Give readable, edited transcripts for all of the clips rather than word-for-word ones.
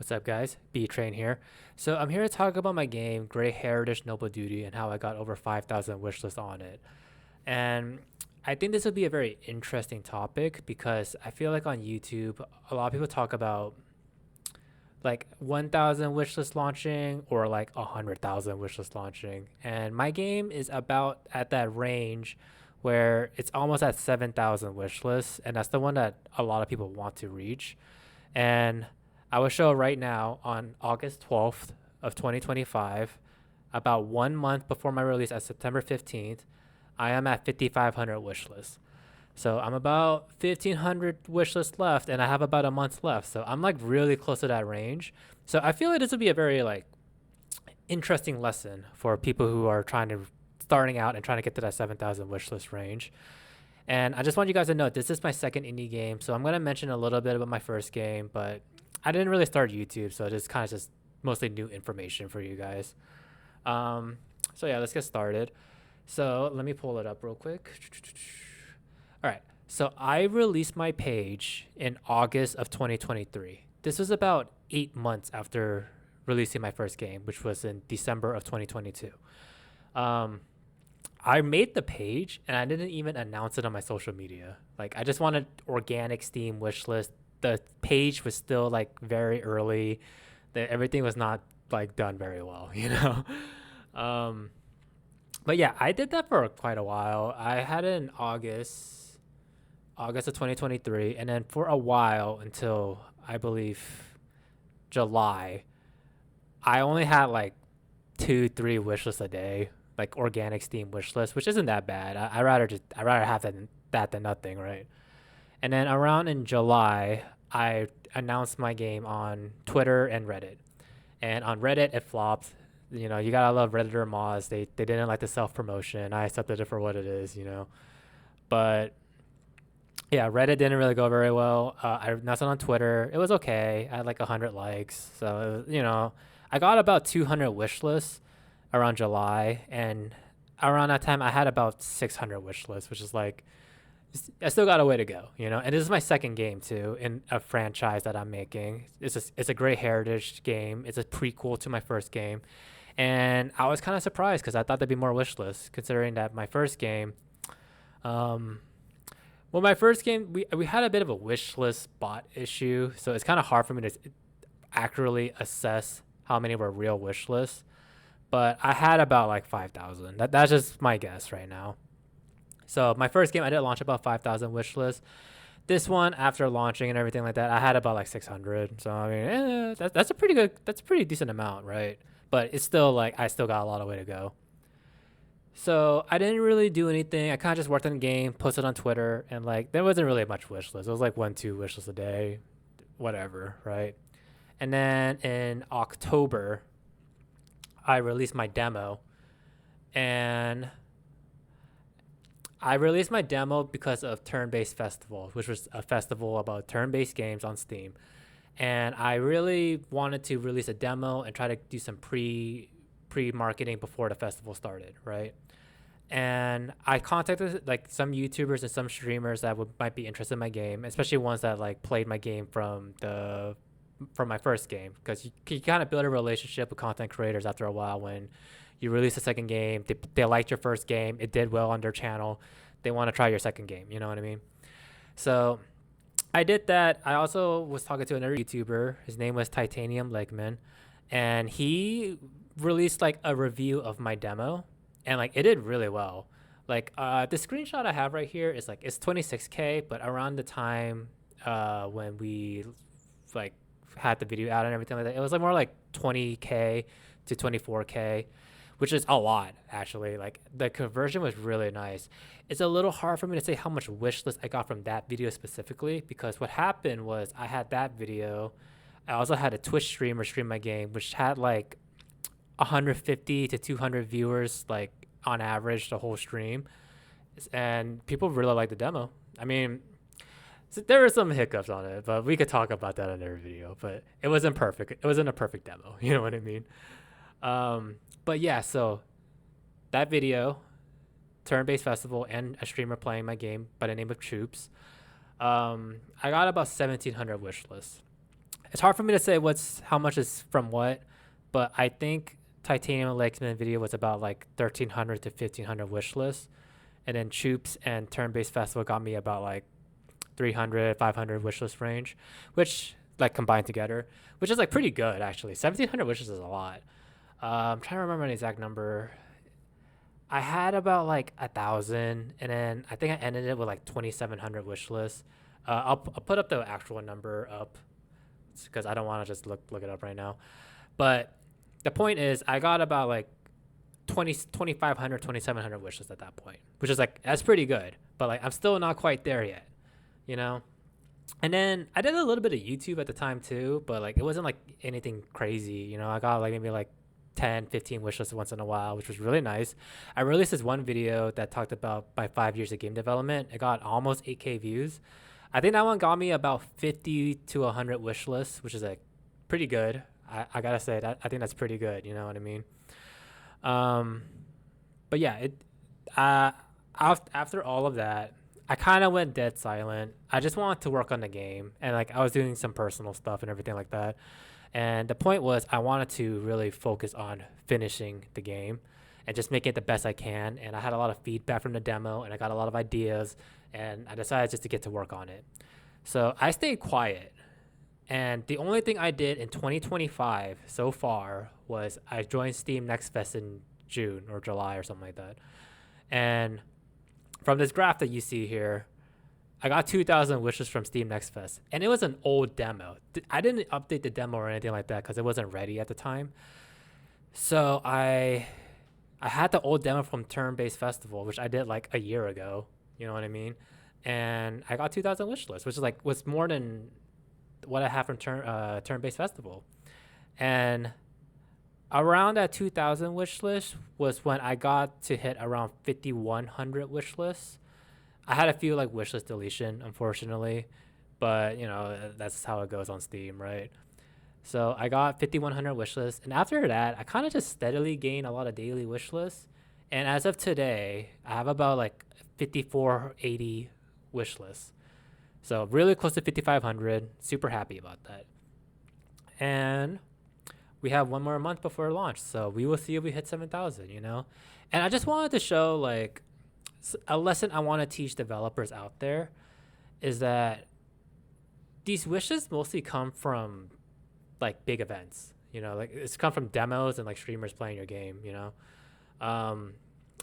What's up, guys? B-Train here. So I'm here to talk about my game, Grey Heritage Noble Duty, and how I got over 5,000 wishlists on it. And I think this would be a very interesting topic because I feel like on YouTube, a lot of people talk about like 1,000 wishlists launching or like 100,000 wishlists launching. And my game is about at that range where it's almost at 7,000 wishlists. And that's the one that a lot of people want to reach. And I will show right now on August 12th of 2025, about 1 month before my release at September 15th, I am at 5,500 wish lists. So I'm about 1,500 wish lists left, and I have about a month left. So I'm like really close to that range. So I feel like this would be a very like interesting lesson for people who are trying to starting out and trying to get to that 7,000 wish list range. And I just want you guys to know this is my second indie game, so I'm gonna mention a little bit about my first game, but I didn't really start YouTube, so it's kind of just mostly new information for you guys. So yeah, let's get started. So let me pull it up real quick. All right. So I released my page in August of 2023. This was about 8 months after releasing my first game, which was in December of 2022. Um, I made the page and I didn't even announce it on my social media. Like I just wanted organic Steam wish list. The page was still like very early. Everything was not like done very well, you know. Um, but yeah, I did that for quite a while. I had it in August of 2023, and then for a while until I believe July, I only had like 2, 3 wish lists a day, like organic Steam wish list, which isn't that bad. I rather have that than nothing, right? And then around in July, I announced my game on Twitter and Reddit. And on Reddit, it flopped. You know, you gotta love Redditor mods. They didn't like the self promotion. I accepted it for what it is, you know. But yeah, Reddit didn't really go very well. I announced it on Twitter. It was okay. I had like 100 likes. So, it was, you know, I got about 200 wish lists around July. And around that time, I had about 600 wish lists, which is like, I still got a way to go, you know. And this is my second game too in a franchise that I'm making. It's a great heritage game. It's a prequel to my first game, and I was kind of surprised because I thought there'd be more wish lists, considering that my first game, um, well, my first game we had a bit of a wish list bot issue, so it's kind of hard for me to accurately assess how many were real wish lists. But I had about like 5,000. That's just my guess right now. So my first game, I did launch about 5,000 wish lists. This one, after launching and everything like that, I had about like 600. So I mean, that's a pretty decent amount, right? But it's still like I still got a lot of way to go. So I didn't really do anything. I kind of just worked on the game, posted on Twitter, and like there wasn't really much wish list. It was like 1, 2 wish lists a day, whatever, right? And then in October, I released my demo, and I released my demo because of Turn-Based Festival, which was a festival about turn-based games on Steam. And I really wanted to release a demo and try to do some pre-marketing before the festival started, right? And I contacted like some YouTubers and some streamers that might be interested in my game, especially ones that like played my game from my first game, because you kind of build a relationship with content creators after a while when you release a second game, they liked your first game, it did well on their channel, they want to try your second game, you know what I mean? So I did that. I also was talking to another YouTuber. His name was Titanium Legman, and he released like a review of my demo, and like it did really well. Like the screenshot I have right here is like it's 26K, but around the time when we like had the video out and everything like that, it was like more like 20K to 24K, which is a lot actually. Like the conversion was really nice. It's a little hard for me to say how much wish list I got from that video specifically, because what happened was I had that video. I also had a Twitch streamer stream my game, which had like 150 to 200 viewers, like on average, the whole stream. And people really liked the demo. I mean, there were some hiccups on it, but we could talk about that in another video. But it wasn't perfect. It wasn't a perfect demo. You know what I mean? But yeah, so that video, turn-based festival, and a streamer playing my game by the name of Troops. I got about 1,700 wish lists, It's hard for me to say how much is from what, but I think Titanium Lakesman video was about like 1,300 to 1,500 wish lists, and then Troops and Turn Based Festival got me about like 300, 500 wish list range, which like combined together, which is like pretty good actually. 1,700 wishes is a lot. I'm trying to remember an exact number. I had about like 1,000, and then I think I ended it with like 2,700 wish lists. I'll put up the actual number up because I don't want to just look it up right now. But the point is, I got about like 2,500, 2,700 wish lists at that point, which is like that's pretty good. But like I'm still not quite there yet, you know. And then I did a little bit of YouTube at the time too, but like it wasn't like anything crazy, you know. I got like maybe like 10, 15 wish lists once in a while, which was really nice. I released this one video that talked about my 5 years of game development. It got almost 8K views. I think that one got me about 50 to 100 wish lists, which is like pretty good. I gotta say that I think that's pretty good. You know what I mean? But yeah, after all of that, I kind of went dead silent. I just wanted to work on the game, and like I was doing some personal stuff and everything like that. And the point was, I wanted to really focus on finishing the game and just making it the best I can. And I had a lot of feedback from the demo, and I got a lot of ideas, and I decided just to get to work on it. So I stayed quiet. And the only thing I did in 2025 so far was I joined Steam Next Fest in June or July or something like that. And from this graph that you see here, I got 2,000 wishes from Steam Next Fest, and it was an old demo. I didn't update the demo or anything like that because it wasn't ready at the time. So I had the old demo from Turn Based Festival, which I did like a year ago. You know what I mean? And I got 2,000 wish lists, which is like was more than what I have from Turn Based Festival. And around that 2,000 wish list was when I got to hit around 5,100 wish lists. I had a few like wishlist deletion, unfortunately, but you know that's how it goes on Steam, right? So I got 5,100 wishlists, and after that, I kind of just steadily gained a lot of daily wishlists. And as of today, I have about like 5,480 wishlists, so really close to 5,500. Super happy about that. And we have one more month before launch, so we will see if we hit 7,000. You know, and I just wanted to show like a lesson I want to teach developers out there is that these wishes mostly come from like big events, you know, like it's come from demos and like streamers playing your game, you know.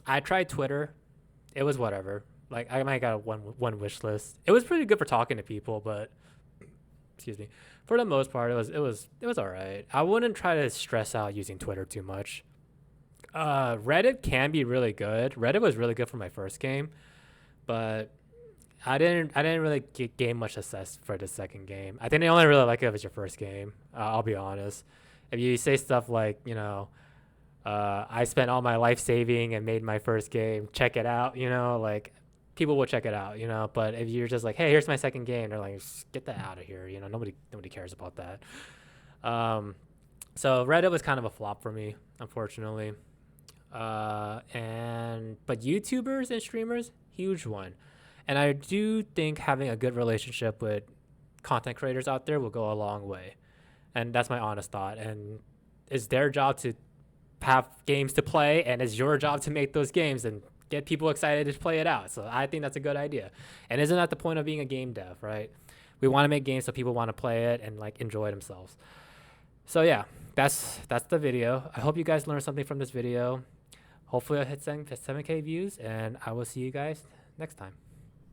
I tried Twitter. It was whatever. Like I might got one wish list. It was pretty good for talking to people, but excuse me, for the most part, it was all right. I wouldn't try to stress out using Twitter too much. Reddit can be really good. Reddit was really good for my first game, but I didn't really gain much success for the second game. I think they only really like it if it's your first game. I'll be honest. If you say stuff like, you know, I spent all my life saving and made my first game, check it out, you know, like people will check it out, you know. But if you're just like, hey, here's my second game, they're like, get that out of here, you know. Nobody cares about that. So Reddit was kind of a flop for me, unfortunately. But YouTubers and streamers, huge one. And I do think having a good relationship with content creators out there will go a long way. And that's my honest thought. And it's their job to have games to play, and it's your job to make those games and get people excited to play it out. So I think that's a good idea. And isn't that the point of being a game dev, right? We want to make games so people want to play it and like enjoy themselves. So yeah, that's the video. I hope you guys learned something from this video. Hopefully I'll hit 7K views, and I will see you guys next time.